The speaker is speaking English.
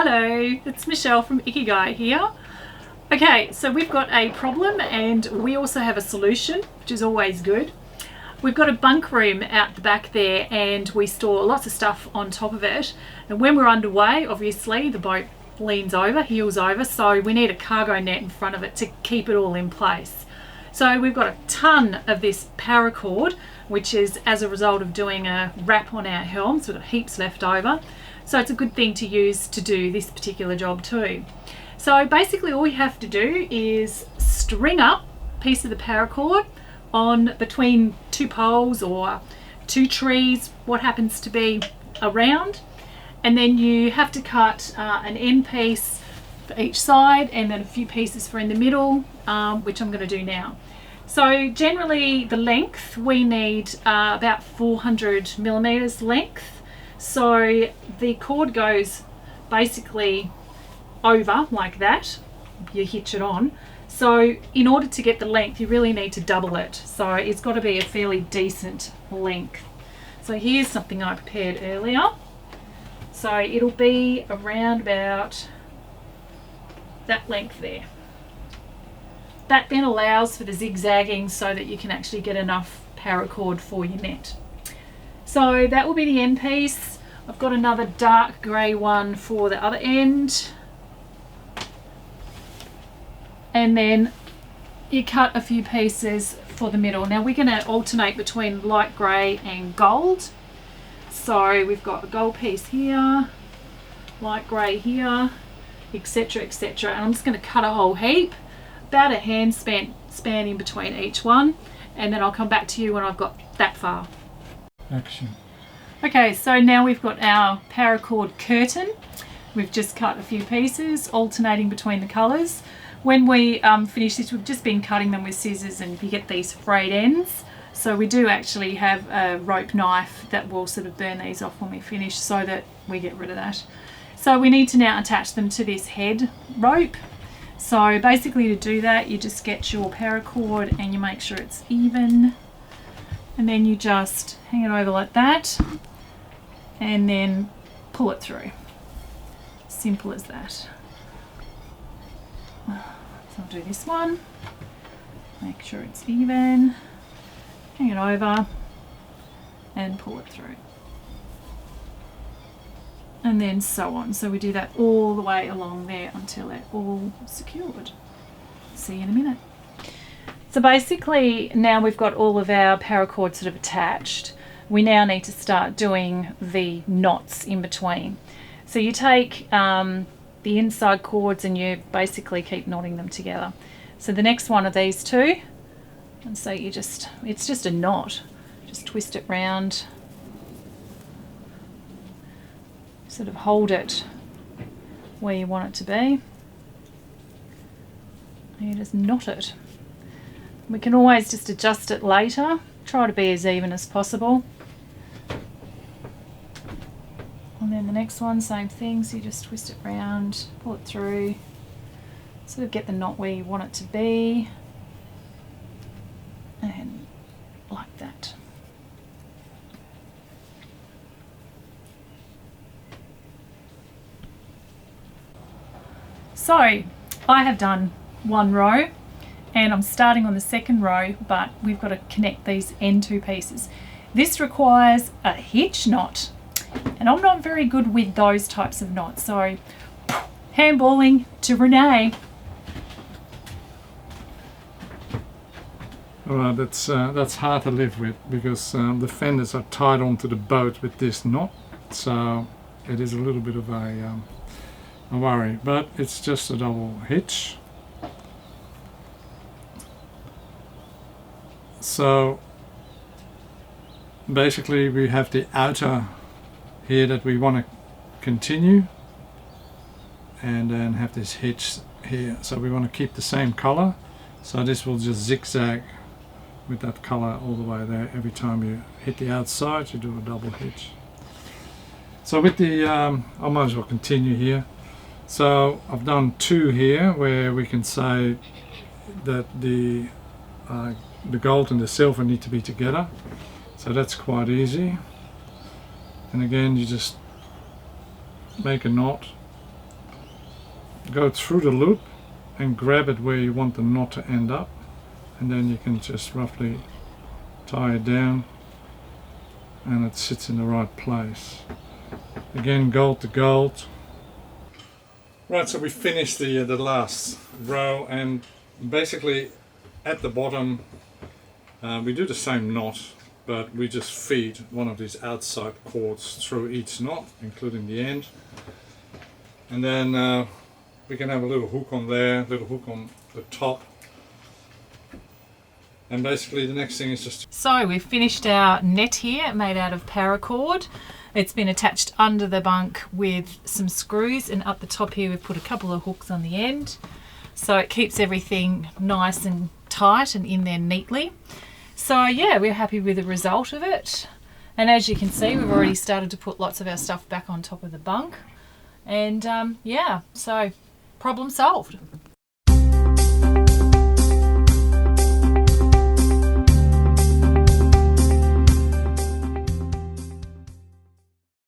Hello, it's Michelle from Ikigai here. Okay, so we've got a problem and we also have a solution, which is always good. We've got a bunk room out the back there and we store lots of stuff on top of it. And when we're underway, obviously the boat leans over, heels over, so we need a cargo net in front of it to keep it all in place. So we've got a ton of this paracord, which is as a result of doing a wrap on our helm, so we've got heaps left over. So it's a good thing to use to do this particular job too. So basically all you have to do is string up a piece of the paracord on between two poles or two trees, what happens to be around, and then you have to cut an end piece for each side and then a few pieces for in the middle, which I'm going to do now. So generally the length, we need about 400 millimeters length. So the cord goes basically over like that, you hitch it on. So in order to get the length, you really need to double it. So it's got to be a fairly decent length. So here's something I prepared earlier. So it'll be around about that length there. That then allows for the zigzagging so that you can actually get enough paracord for your net. So that will be the end piece. I've got another dark grey one for the other end. And then you cut a few pieces for the middle. Now we're going to alternate between light grey and gold. So we've got a gold piece here, light grey here, etc, etc. And I'm just going to cut a whole heap, about a hand span in between each one, and then I'll come back to you when I've got that far. Action. Okay, so now we've got our paracord curtain. We've just cut a few pieces, alternating between the colours. When we finish this, we've just been cutting them with scissors and you get these frayed ends. So we do actually have a rope knife that will sort of burn these off when we finish so that we get rid of that. So we need to now attach them to this head rope. So basically to do that, you just get your paracord and you make sure it's even. And then you just hang it over like that and then pull it through. Simple as that. So I'll do this one, make sure it's even, hang it over and pull it through. And then so on. So we do that all the way along there until they're all secured. See you in a minute. So basically now we've got all of our paracord sort of attached. We now need to start doing the knots in between. So you take the inside cords and you basically keep knotting them together. So the next one of these two, and so you just, it's just a knot. Just twist it round, sort of hold it where you want it to be. And you just knot it. We can always just adjust it later. Try to be as even as possible. And then the next one, same thing, so you just twist it round, pull it through, sort of get the knot where you want it to be, and like that. So I have done one row and I'm starting on the second row, but we've got to connect these end two pieces. This requires a hitch knot. And I'm not very good with those types of knots, so handballing to Renee. Alright, that's hard to live with because the fenders are tied onto the boat with this knot, so it is a little bit of a worry, but it's just a double hitch. So basically we have the outer here that we want to continue, and then have this hitch here, so we want to keep the same color, so this will just zigzag with that color all the way there. Every time you hit the outside you do a double hitch. So with the I might as well continue here. So I've done two here where we can say that the gold and the silver need to be together, so that's quite easy. And again, you just make a knot go through the loop and grab it where you want the knot to end up, and then you can just roughly tie it down and it sits in the right place. Again, gold to gold. Right, so we finished the last row, and basically at the bottom we do the same knot, but we just feed one of these outside cords through each knot, including the end. And then we can have a little hook on there, a little hook on the top. And basically the next thing is just... So we've finished our net here, made out of paracord. It's been attached under the bunk with some screws, and up the top here we've put a couple of hooks on the end. So it keeps everything nice and tight and in there neatly. So yeah, we're happy with the result of it. And as you can see, we've already started to put lots of our stuff back on top of the bunk. And yeah, so problem solved.